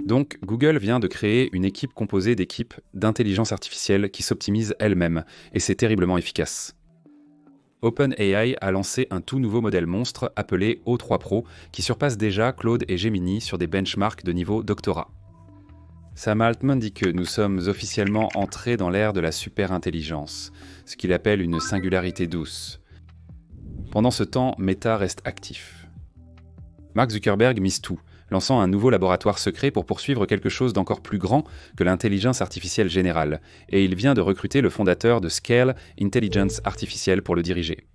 Donc, Google vient de créer une équipe composée d'équipes d'intelligence artificielle qui s'optimisent elles-mêmes, et c'est terriblement efficace. OpenAI a lancé un tout nouveau modèle monstre appelé O3 Pro qui surpasse déjà Claude et Gemini sur des benchmarks de niveau doctorat. Sam Altman dit que nous sommes officiellement entrés dans l'ère de la superintelligence, ce qu'il appelle une singularité douce. Pendant ce temps, Meta reste actif. Mark Zuckerberg mise tout, lançant un nouveau laboratoire secret pour poursuivre quelque chose d'encore plus grand que l'intelligence artificielle générale, et il vient de recruter le fondateur de Scale Intelligence Artificielle pour le diriger.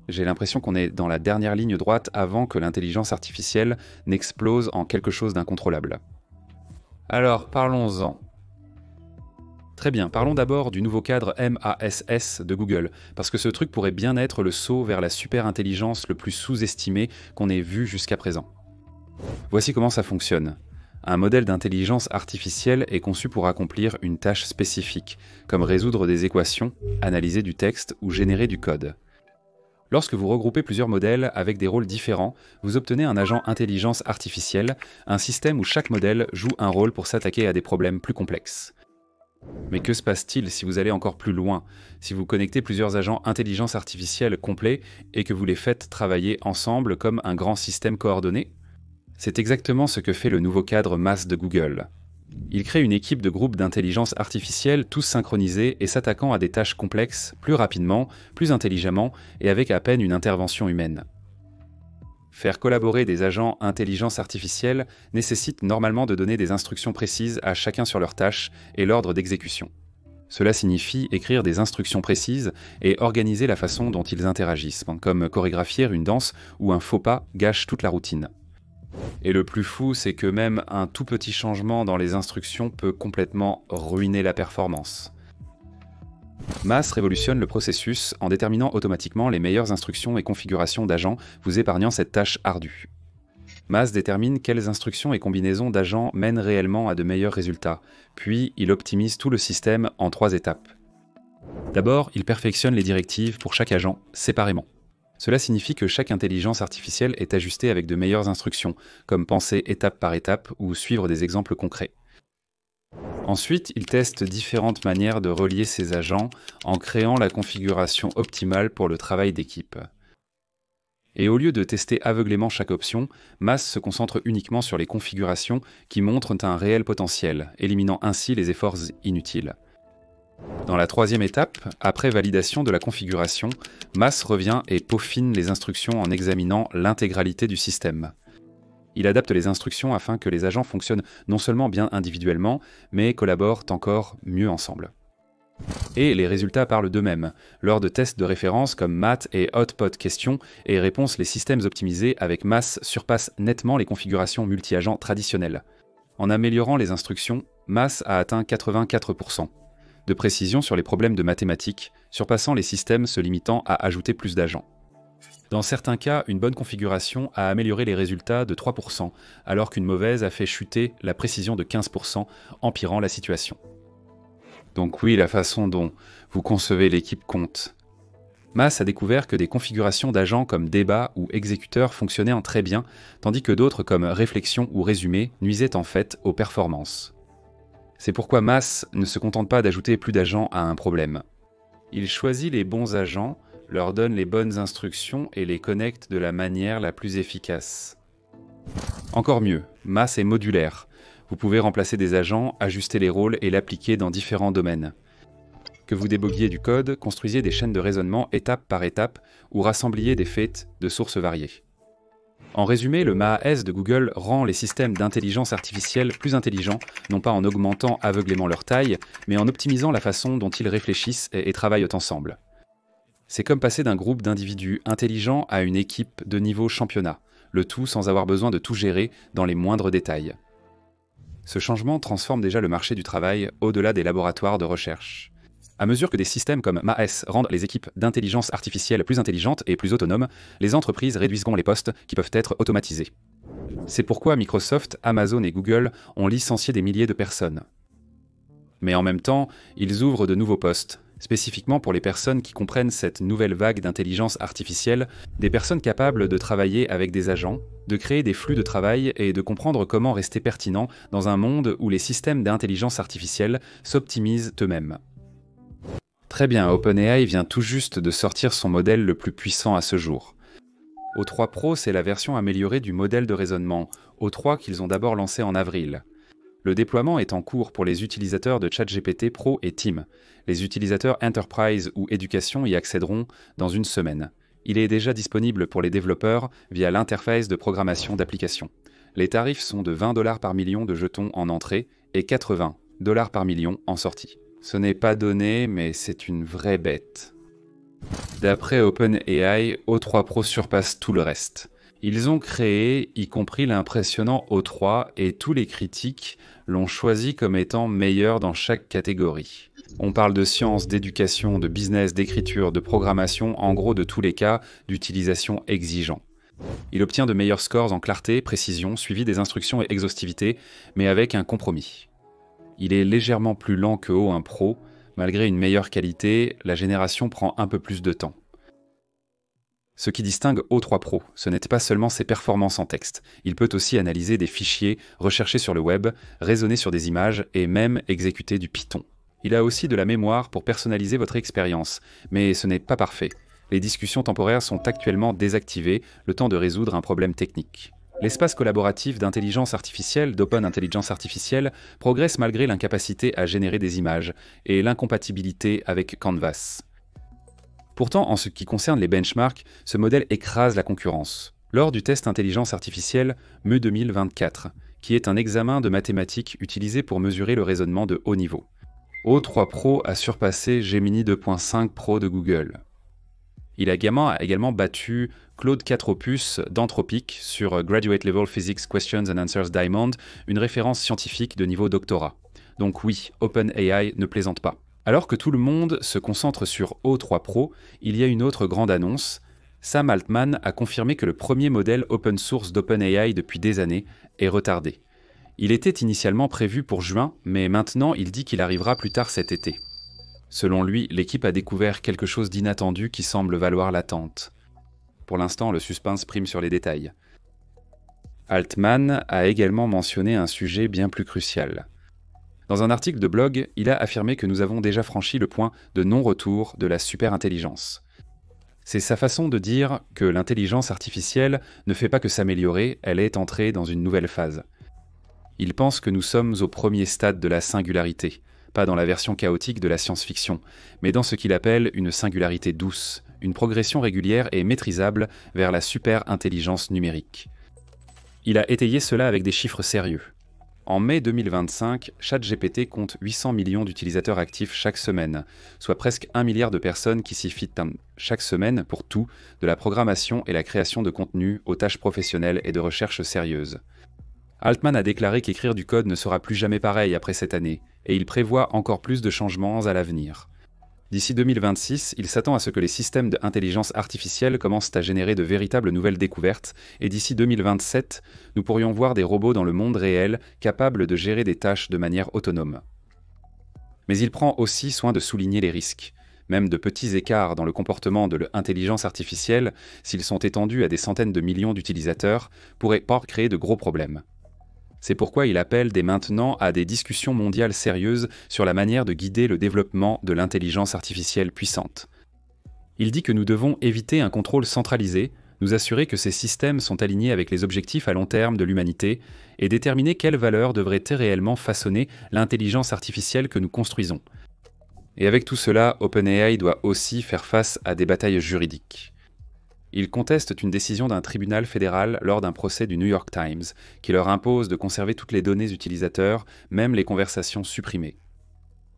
J'ai l'impression qu'on est dans la dernière ligne droite avant que l'intelligence artificielle n'explose en quelque chose d'incontrôlable. Alors, parlons-en. Très bien, parlons d'abord du nouveau cadre MASS de Google, parce que ce truc pourrait bien être le saut vers la super-intelligence le plus sous-estimé qu'on ait vu jusqu'à présent. Voici comment ça fonctionne. Un modèle d'intelligence artificielle est conçu pour accomplir une tâche spécifique, comme résoudre des équations, analyser du texte ou générer du code. Lorsque vous regroupez plusieurs modèles avec des rôles différents, vous obtenez un agent intelligence artificielle, un système où chaque modèle joue un rôle pour s'attaquer à des problèmes plus complexes. Mais que se passe-t-il si vous allez encore plus loin, si vous connectez plusieurs agents intelligence artificielle complets et que vous les faites travailler ensemble comme un grand système coordonné ? C'est exactement ce que fait le nouveau cadre MASS de Google. Il crée une équipe de groupes d'intelligence artificielle tous synchronisés et s'attaquant à des tâches complexes plus rapidement, plus intelligemment et avec à peine une intervention humaine. Faire collaborer des agents intelligence artificielle nécessite normalement de donner des instructions précises à chacun sur leur tâche et l'ordre d'exécution. Cela signifie écrire des instructions précises et organiser la façon dont ils interagissent, comme chorégraphier une danse où un faux pas gâche toute la routine. Et le plus fou, c'est que même un tout petit changement dans les instructions peut complètement ruiner la performance. MASS révolutionne le processus en déterminant automatiquement les meilleures instructions et configurations d'agents, vous épargnant cette tâche ardue. MASS détermine quelles instructions et combinaisons d'agents mènent réellement à de meilleurs résultats, puis il optimise tout le système en 3 étapes. D'abord, il perfectionne les directives pour chaque agent, séparément. Cela signifie que chaque intelligence artificielle est ajustée avec de meilleures instructions, comme penser étape par étape ou suivre des exemples concrets. Ensuite, il teste différentes manières de relier ces agents en créant la configuration optimale pour le travail d'équipe. Et au lieu de tester aveuglément chaque option, MASS se concentre uniquement sur les configurations qui montrent un réel potentiel, éliminant ainsi les efforts inutiles. Dans la 3e étape, après validation de la configuration, MASS revient et peaufine les instructions en examinant l'intégralité du système. Il adapte les instructions afin que les agents fonctionnent non seulement bien individuellement, mais collaborent encore mieux ensemble. Et les résultats parlent d'eux-mêmes. Lors de tests de référence comme math et hotpot questions et réponses, les systèmes optimisés avec MASS surpassent nettement les configurations multi-agents traditionnelles. En améliorant les instructions, MASS a atteint 84% de précision sur les problèmes de mathématiques, surpassant les systèmes se limitant à ajouter plus d'agents. Dans certains cas, une bonne configuration a amélioré les résultats de 3%, alors qu'une mauvaise a fait chuter la précision de 15%, empirant la situation. Donc oui, la façon dont vous concevez l'équipe compte. MASS a découvert que des configurations d'agents comme débat ou exécuteur fonctionnaient en très bien, tandis que d'autres comme réflexion ou résumé nuisaient en fait aux performances. C'est pourquoi MASS ne se contente pas d'ajouter plus d'agents à un problème. Il choisit les bons agents, leur donne les bonnes instructions et les connecte de la manière la plus efficace. Encore mieux, MASS est modulaire. Vous pouvez remplacer des agents, ajuster les rôles et l'appliquer dans différents domaines. Que vous déboguiez du code, construisiez des chaînes de raisonnement étape par étape ou rassembliez des faits de sources variées. En résumé, le MASS de Google rend les systèmes d'intelligence artificielle plus intelligents, non pas en augmentant aveuglément leur taille, mais en optimisant la façon dont ils réfléchissent et travaillent ensemble. C'est comme passer d'un groupe d'individus intelligents à une équipe de niveau championnat, le tout sans avoir besoin de tout gérer dans les moindres détails. Ce changement transforme déjà le marché du travail au-delà des laboratoires de recherche. À mesure que des systèmes comme MASS rendent les équipes d'intelligence artificielle plus intelligentes et plus autonomes, les entreprises réduiseront les postes qui peuvent être automatisés. C'est pourquoi Microsoft, Amazon et Google ont licencié des milliers de personnes. Mais en même temps, ils ouvrent de nouveaux postes, spécifiquement pour les personnes qui comprennent cette nouvelle vague d'intelligence artificielle, des personnes capables de travailler avec des agents, de créer des flux de travail et de comprendre comment rester pertinent dans un monde où les systèmes d'intelligence artificielle s'optimisent eux-mêmes. Très bien, OpenAI vient tout juste de sortir son modèle le plus puissant à ce jour. O3 Pro, c'est la version améliorée du modèle de raisonnement, O3 qu'ils ont d'abord lancé en avril. Le déploiement est en cours pour les utilisateurs de ChatGPT Pro et Team. Les utilisateurs Enterprise ou Éducation y accéderont dans une semaine. Il est déjà disponible pour les développeurs via l'interface de programmation d'application. Les tarifs sont de $20 par million de jetons en entrée et $80 par million en sortie. Ce n'est pas donné, mais c'est une vraie bête. D'après OpenAI, O3 Pro surpasse tout le reste. Ils ont créé, y compris l'impressionnant O3, et tous les critiques l'ont choisi comme étant meilleur dans chaque catégorie. On parle de sciences, d'éducation, de business, d'écriture, de programmation, en gros de tous les cas d'utilisation exigeants. Il obtient de meilleurs scores en clarté, précision, suivi des instructions et exhaustivité, mais avec un compromis. Il est légèrement plus lent que O1 Pro. Malgré une meilleure qualité, la génération prend un peu plus de temps. Ce qui distingue O3 Pro, ce n'est pas seulement ses performances en texte. Il peut aussi analyser des fichiers, rechercher sur le web, raisonner sur des images et même exécuter du Python. Il a aussi de la mémoire pour personnaliser votre expérience, mais ce n'est pas parfait. Les discussions temporaires sont actuellement désactivées, le temps de résoudre un problème technique. L'espace collaboratif d'intelligence artificielle, d'Open Intelligence Artificielle, progresse malgré l'incapacité à générer des images et l'incompatibilité avec Canvas. Pourtant, en ce qui concerne les benchmarks, ce modèle écrase la concurrence. Lors du test intelligence artificielle ME 2024, qui est un examen de mathématiques utilisé pour mesurer le raisonnement de haut niveau, O3 Pro a surpassé Gemini 2.5 Pro de Google. Il a également battu Claude 4 Opus d'Anthropic sur Graduate Level Physics Questions and Answers Diamond, une référence scientifique de niveau doctorat. Donc oui, OpenAI ne plaisante pas. Alors que tout le monde se concentre sur O3 Pro, il y a une autre grande annonce. Sam Altman a confirmé que le premier modèle open source d'OpenAI depuis des années est retardé. Il était initialement prévu pour juin, mais maintenant il dit qu'il arrivera plus tard cet été. Selon lui, l'équipe a découvert quelque chose d'inattendu qui semble valoir l'attente. Pour l'instant, le suspense prime sur les détails. Altman a également mentionné un sujet bien plus crucial. Dans un article de blog, il a affirmé que nous avons déjà franchi le point de non-retour de la superintelligence. C'est sa façon de dire que l'intelligence artificielle ne fait pas que s'améliorer, elle est entrée dans une nouvelle phase. Il pense que nous sommes au premier stade de la singularité, pas dans la version chaotique de la science-fiction, mais dans ce qu'il appelle une singularité douce, une progression régulière et maîtrisable vers la super-intelligence numérique. Il a étayé cela avec des chiffres sérieux. En mai 2025, ChatGPT compte 800 millions d'utilisateurs actifs chaque semaine, soit presque 1 milliard de personnes qui s'y fitent chaque semaine pour tout, de la programmation et la création de contenu aux tâches professionnelles et de recherche sérieuses. Altman a déclaré qu'écrire du code ne sera plus jamais pareil après cette année, et il prévoit encore plus de changements à l'avenir. D'ici 2026, il s'attend à ce que les systèmes d'intelligence artificielle commencent à générer de véritables nouvelles découvertes, et d'ici 2027, nous pourrions voir des robots dans le monde réel capables de gérer des tâches de manière autonome. Mais il prend aussi soin de souligner les risques. Même de petits écarts dans le comportement de l'intelligence artificielle, s'ils sont étendus à des centaines de millions d'utilisateurs, pourraient créer de gros problèmes. C'est pourquoi il appelle dès maintenant à des discussions mondiales sérieuses sur la manière de guider le développement de l'intelligence artificielle puissante. Il dit que nous devons éviter un contrôle centralisé, nous assurer que ces systèmes sont alignés avec les objectifs à long terme de l'humanité et déterminer quelles valeurs devraient réellement façonner l'intelligence artificielle que nous construisons. Et avec tout cela, OpenAI doit aussi faire face à des batailles juridiques. Ils contestent une décision d'un tribunal fédéral lors d'un procès du New York Times, qui leur impose de conserver toutes les données utilisateurs, même les conversations supprimées.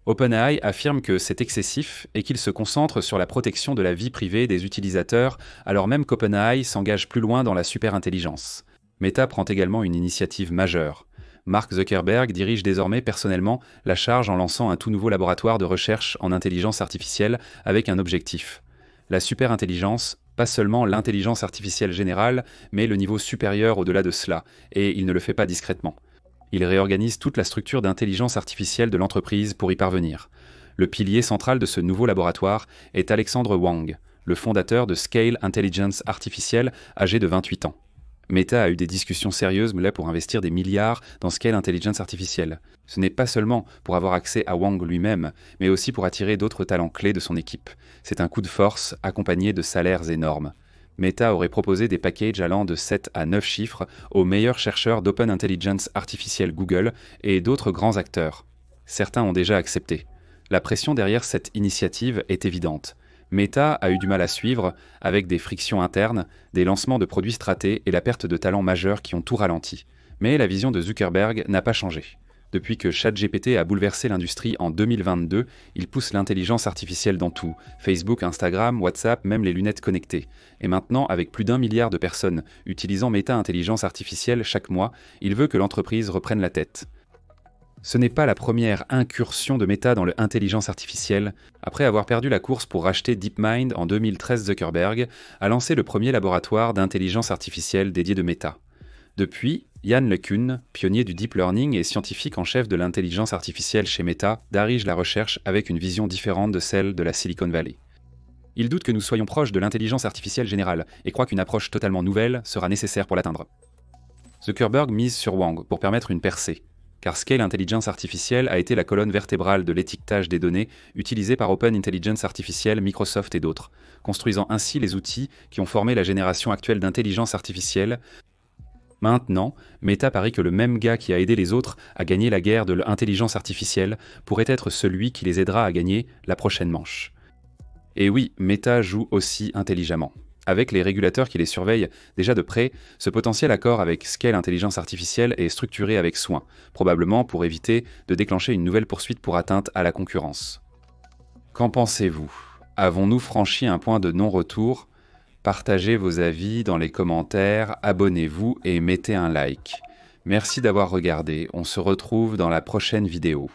OpenAI affirme que c'est excessif et qu'il se concentre sur la protection de la vie privée des utilisateurs, alors même qu'OpenAI s'engage plus loin dans la superintelligence. Meta prend également une initiative majeure. Mark Zuckerberg dirige désormais personnellement la charge en lançant un tout nouveau laboratoire de recherche en intelligence artificielle avec un objectif. La superintelligence, pas seulement l'intelligence artificielle générale, mais le niveau supérieur au-delà de cela, et il ne le fait pas discrètement. Il réorganise toute la structure d'intelligence artificielle de l'entreprise pour y parvenir. Le pilier central de ce nouveau laboratoire est Alexandre Wang, le fondateur de Scale Intelligence Artificielle, âgé de 28 ans. Meta a eu des discussions sérieuses là pour investir des milliards dans Scale Intelligence Artificielle. Ce n'est pas seulement pour avoir accès à Wang lui-même, mais aussi pour attirer d'autres talents clés de son équipe. C'est un coup de force accompagné de salaires énormes. Meta aurait proposé des packages allant de 7 à 9 chiffres aux meilleurs chercheurs d'Open Intelligence Artificielle Google et d'autres grands acteurs. Certains ont déjà accepté. La pression derrière cette initiative est évidente. Meta a eu du mal à suivre, avec des frictions internes, des lancements de produits stratés et la perte de talents majeurs qui ont tout ralenti. Mais la vision de Zuckerberg n'a pas changé. Depuis que ChatGPT a bouleversé l'industrie en 2022, il pousse l'intelligence artificielle dans tout. Facebook, Instagram, WhatsApp, même les lunettes connectées. Et maintenant, avec plus d'1 milliard de personnes utilisant Meta Intelligence Artificielle chaque mois, il veut que l'entreprise reprenne la tête. Ce n'est pas la première incursion de Meta dans l'intelligence artificielle. Après avoir perdu la course pour racheter DeepMind en 2013, Zuckerberg a lancé le premier laboratoire d'intelligence artificielle dédié de Meta. Depuis, Yann LeCun, pionnier du deep learning et scientifique en chef de l'intelligence artificielle chez Meta, dirige la recherche avec une vision différente de celle de la Silicon Valley. Il doute que nous soyons proches de l'intelligence artificielle générale et croit qu'une approche totalement nouvelle sera nécessaire pour l'atteindre. Zuckerberg mise sur Wang pour permettre une percée, car Scale Intelligence Artificielle a été la colonne vertébrale de l'étiquetage des données utilisée par Open Intelligence Artificielle, Microsoft et d'autres, construisant ainsi les outils qui ont formé la génération actuelle d'intelligence artificielle. Maintenant, Meta parie que le même gars qui a aidé les autres à gagner la guerre de l'intelligence artificielle pourrait être celui qui les aidera à gagner la prochaine manche. Et oui, Meta joue aussi intelligemment. Avec les régulateurs qui les surveillent déjà de près, ce potentiel accord avec Scale Intelligence Artificielle est structuré avec soin, probablement pour éviter de déclencher une nouvelle poursuite pour atteinte à la concurrence. Qu'en pensez-vous ? Avons-nous franchi un point de non-retour ? Partagez vos avis dans les commentaires, abonnez-vous et mettez un like. Merci d'avoir regardé, on se retrouve dans la prochaine vidéo.